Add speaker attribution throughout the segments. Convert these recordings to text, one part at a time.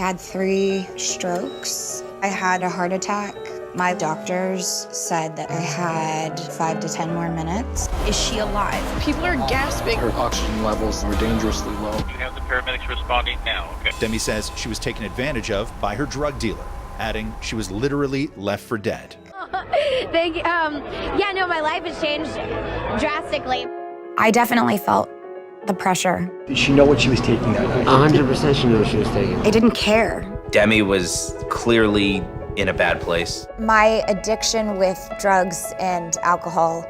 Speaker 1: had 3 strokes. I had a heart attack. My doctors said that I had 5 to 10 more minutes.
Speaker 2: Is she alive? People are gasping.
Speaker 3: Her oxygen levels were dangerously low.
Speaker 4: You have the paramedics responding now, okay?
Speaker 5: Demi says she was taken advantage of by her drug dealer, adding she was literally left for dead.
Speaker 6: Yeah, no, my life has changed drastically.
Speaker 1: I definitely felt the pressure.
Speaker 3: Did she know what she was taking that night?
Speaker 7: 100% she knew what she was taking.
Speaker 1: I didn't care.
Speaker 8: Demi was clearly in a bad place.
Speaker 1: My addiction with drugs and alcohol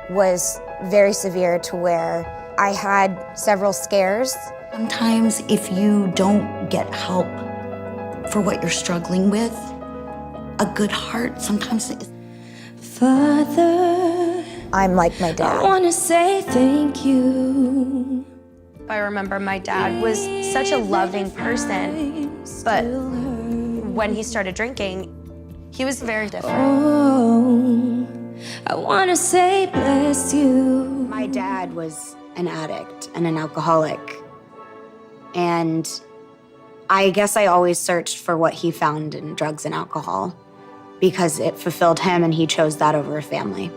Speaker 1: was very severe to where I had several scares.
Speaker 9: Sometimes if you don't get help for what you're struggling with, a good heart sometimes is...
Speaker 6: Father,
Speaker 1: I'm like my dad.
Speaker 6: I want to say thank you.
Speaker 2: I remember my dad was such a loving person, but when he started drinking, he was very different.
Speaker 6: Oh, I want to say bless you.
Speaker 1: My dad was an addict and an alcoholic. And I guess I always searched for what he found in drugs and alcohol because it fulfilled him and he chose that over a family.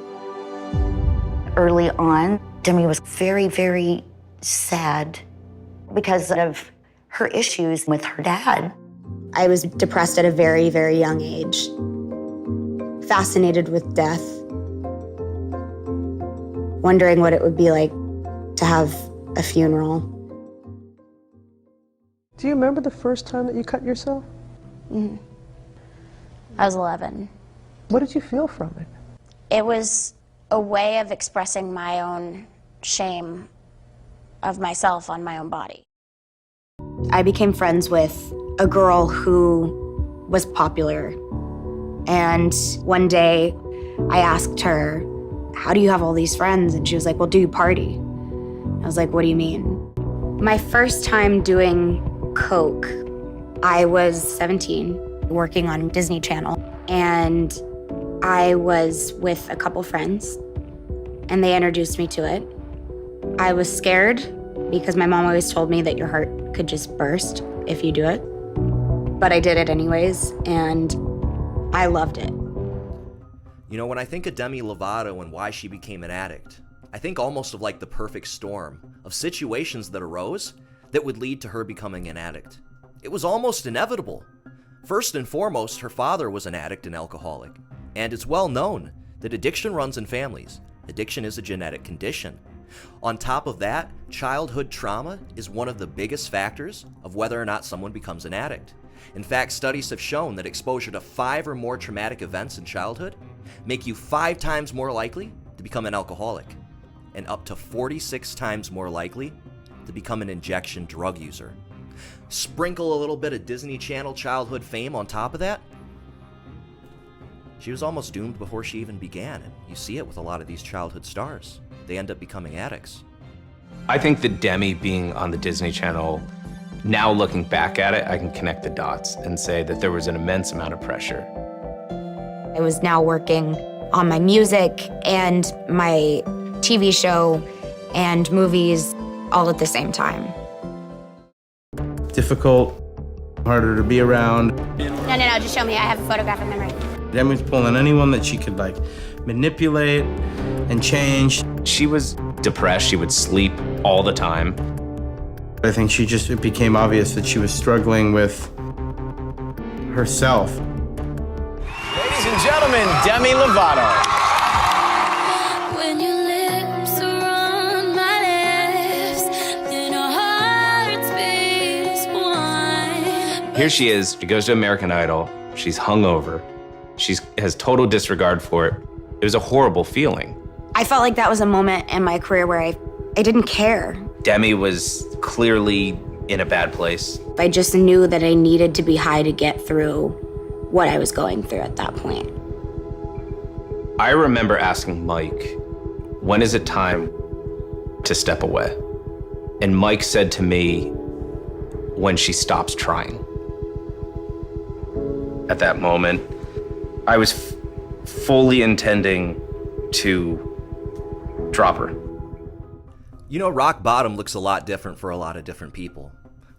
Speaker 9: Early on, Demi was very, very sad because of her issues with her dad.
Speaker 1: I was depressed at a very, very young age, fascinated with death, wondering what it would be like to have a funeral.
Speaker 10: Do you remember the first time that you cut yourself?
Speaker 6: Mm-hmm. I was 11.
Speaker 10: What did you feel from it?
Speaker 6: It was a way of expressing my own shame of myself on my own body.
Speaker 1: I became friends with a girl who was popular. And one day I asked her, how do you have all these friends? And she was like, well, do you party? I was like, what do you mean? My first time doing coke, I was 17, working on Disney Channel. And I was with a couple friends and they introduced me to it. I was scared because my mom always told me that your heart could just burst if you do it. But I did it anyways, and I loved it.
Speaker 11: You know, when I think of Demi Lovato and why she became an addict, I think almost of like the perfect storm of situations that arose that would lead to her becoming an addict. It was almost inevitable. First and foremost, her father was an addict and alcoholic, and it's well known that addiction runs in families. Addiction is a genetic condition. On top of that, childhood trauma is one of the biggest factors of whether or not someone becomes an addict. In fact, studies have shown that exposure to 5 or more traumatic events in childhood make you 5 times more likely to become an alcoholic, and up to 46 times more likely to become an injection drug user. Sprinkle a little bit of Disney Channel childhood fame on top of that, she was almost doomed before she even began, and you see it with a lot of these childhood stars. They end up becoming addicts.
Speaker 8: I think that Demi being on the Disney Channel, now looking back at it, I can connect the dots and say that there was an immense amount of pressure.
Speaker 1: I was now working on my music and my TV show and movies all at the same time.
Speaker 12: Difficult, harder to be around.
Speaker 6: No, just show me. I have a photographic memory.
Speaker 12: Demi was pulling anyone that she could like manipulate and change.
Speaker 8: She was depressed, she would sleep all the time.
Speaker 12: I think it became obvious that she was struggling with herself.
Speaker 13: Ladies and gentlemen, Demi Lovato.
Speaker 6: When your lips are on my lips, then our hearts beat as one.
Speaker 8: Here she is, she goes to American Idol, she's hungover, she has total disregard for it. It was a horrible feeling.
Speaker 1: I felt like that was a moment in my career where I didn't care.
Speaker 8: Demi was clearly in a bad place.
Speaker 1: I just knew that I needed to be high to get through what I was going through at that point.
Speaker 8: I remember asking Mike, when is it time to step away? And Mike said to me, when she stops trying. At that moment, I was fully intending to drop her.
Speaker 11: You know, rock bottom looks a lot different for a lot of different people.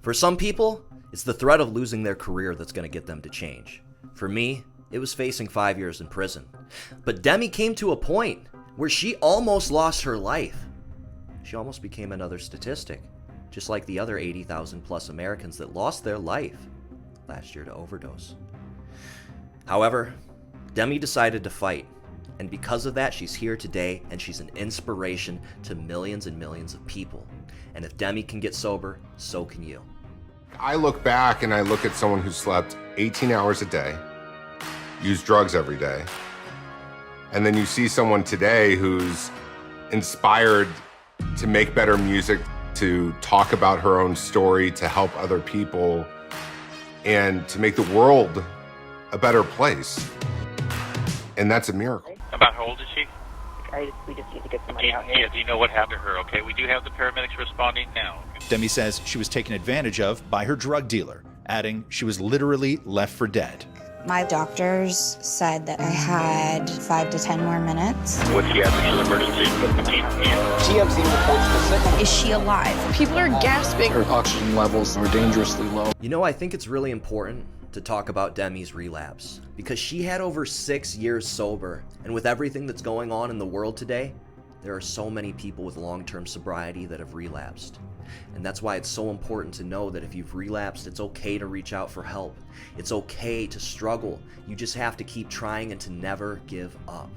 Speaker 11: For some people, It's the threat of losing their career that's going to get them to change. For me, it was facing 5 years in prison. But Demi came to a point where she almost lost her life. She almost became another statistic, just like the other 80,000 plus Americans that lost their life last year to overdose. However, Demi decided to fight, and because of that, she's here today, and she's an inspiration to millions and millions of people. And if Demi can get sober, so can you.
Speaker 14: I look back and I look at someone who slept 18 hours a day, used drugs every day, and then you see someone today who's inspired to make better music, to talk about her own story, to help other people, and to make the world a better place. And that's a miracle.
Speaker 4: About how old is she?
Speaker 15: We just need to get somebody out here.
Speaker 4: Yeah, do you know what happened to her? Okay, we do have the paramedics responding now.
Speaker 5: Demi says she was taken advantage of by her drug dealer, adding she was literally left for dead.
Speaker 1: My doctors said that I had 5 to 10 more minutes.
Speaker 4: What's the actual emergency?
Speaker 13: TMZ reports specifically.
Speaker 2: Is she alive? People are gasping.
Speaker 3: Her oxygen levels were dangerously low.
Speaker 11: You know, I think it's really important to talk about Demi's relapse, because she had over 6 years sober, and with everything that's going on in the world today, there are so many people with long-term sobriety that have relapsed. And that's why it's so important to know that if you've relapsed, it's okay to reach out for help. It's okay to struggle. You just have to keep trying and to never give up.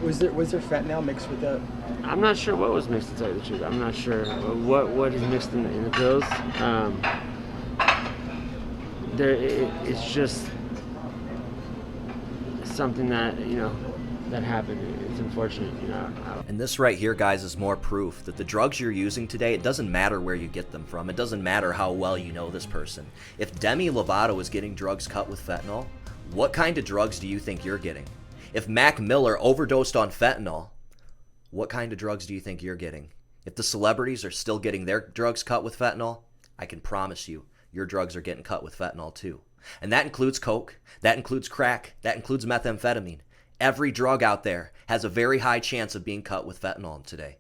Speaker 3: Was there fentanyl mixed with that?
Speaker 7: I'm not sure what was mixed, to tell you the truth. I'm not sure what is mixed in the pills. It's just something that, that happened. It's unfortunate,
Speaker 11: And this right here, guys, is more proof that the drugs you're using today, it doesn't matter where you get them from. It doesn't matter how well you know this person. If Demi Lovato is getting drugs cut with fentanyl, what kind of drugs do you think you're getting? If Mac Miller overdosed on fentanyl, what kind of drugs do you think you're getting? If the celebrities are still getting their drugs cut with fentanyl, I can promise you, your drugs are getting cut with fentanyl too. And that includes coke, that includes crack, that includes methamphetamine. Every drug out there has a very high chance of being cut with fentanyl today.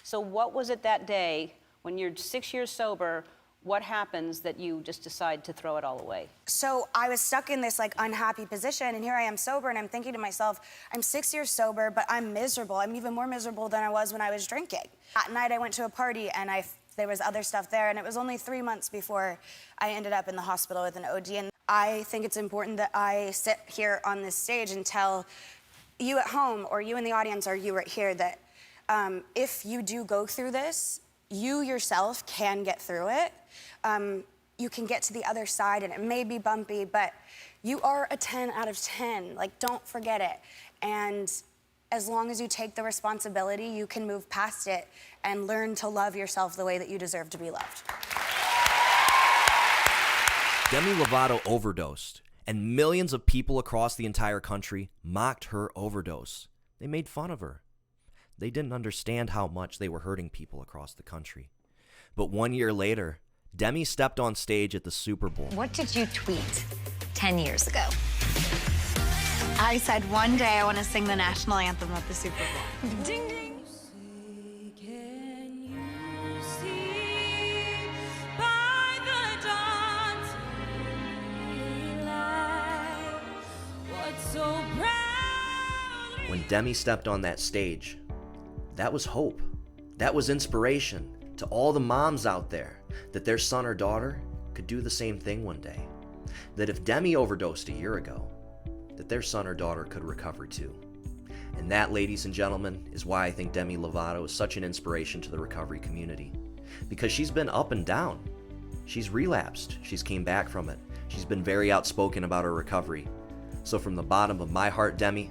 Speaker 15: So what was it that day when you're 6 years sober, what happens that you just decide to throw it all away?
Speaker 1: So I was stuck in this unhappy position, and here I am sober, and I'm thinking to myself, I'm 6 years sober, but I'm miserable. I'm even more miserable than I was when I was drinking. That night I went to a party, and there was other stuff there, and it was only 3 months before I ended up in the hospital with an OD. And I think it's important that I sit here on this stage and tell you at home, or you in the audience, or you right here, that if you do go through this, you yourself can get through it. You can get to the other side, and it may be bumpy, but you are a 10 out of 10. Don't forget it. And as long as you take the responsibility, you can move past it and learn to love yourself the way that you deserve to be loved.
Speaker 11: Demi Lovato overdosed, and millions of people across the entire country mocked her overdose. They made fun of her. They didn't understand how much they were hurting people across the country. But 1 year later, Demi stepped on stage at the Super Bowl.
Speaker 16: What did you tweet 10 years ago? I said one day I want to sing the national anthem at the Super Bowl. Ding, ding.
Speaker 11: When Demi stepped on that stage, that was hope. That was inspiration to all the moms out there, that their son or daughter could do the same thing one day. That if Demi overdosed a year ago, that their son or daughter could recover too. And that, ladies and gentlemen, is why I think Demi Lovato is such an inspiration to the recovery community. Because she's been up and down. She's relapsed. She's came back from it. She's been very outspoken about her recovery. So from the bottom of my heart, Demi,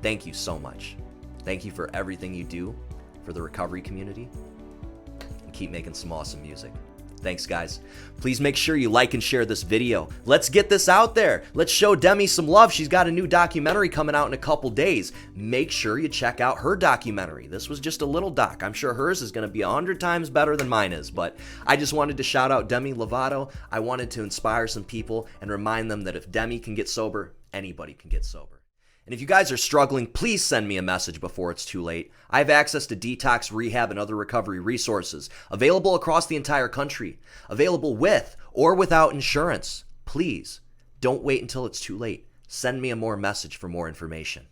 Speaker 11: thank you so much. Thank you for everything you do for the recovery community. And keep making some awesome music. Thanks, guys. Please make sure you like and share this video. Let's get this out there. Let's show Demi some love. She's got a new documentary coming out in a couple days. Make sure you check out her documentary. This was just a little doc. I'm sure hers is going to be 100 times better than mine is, but I just wanted to shout out Demi Lovato. I wanted to inspire some people and remind them that if Demi can get sober, anybody can get sober. And if you guys are struggling, please send me a message before it's too late. I have access to detox, rehab, and other recovery resources available across the entire country, available with or without insurance. Please don't wait until it's too late. Send me a more message for more information.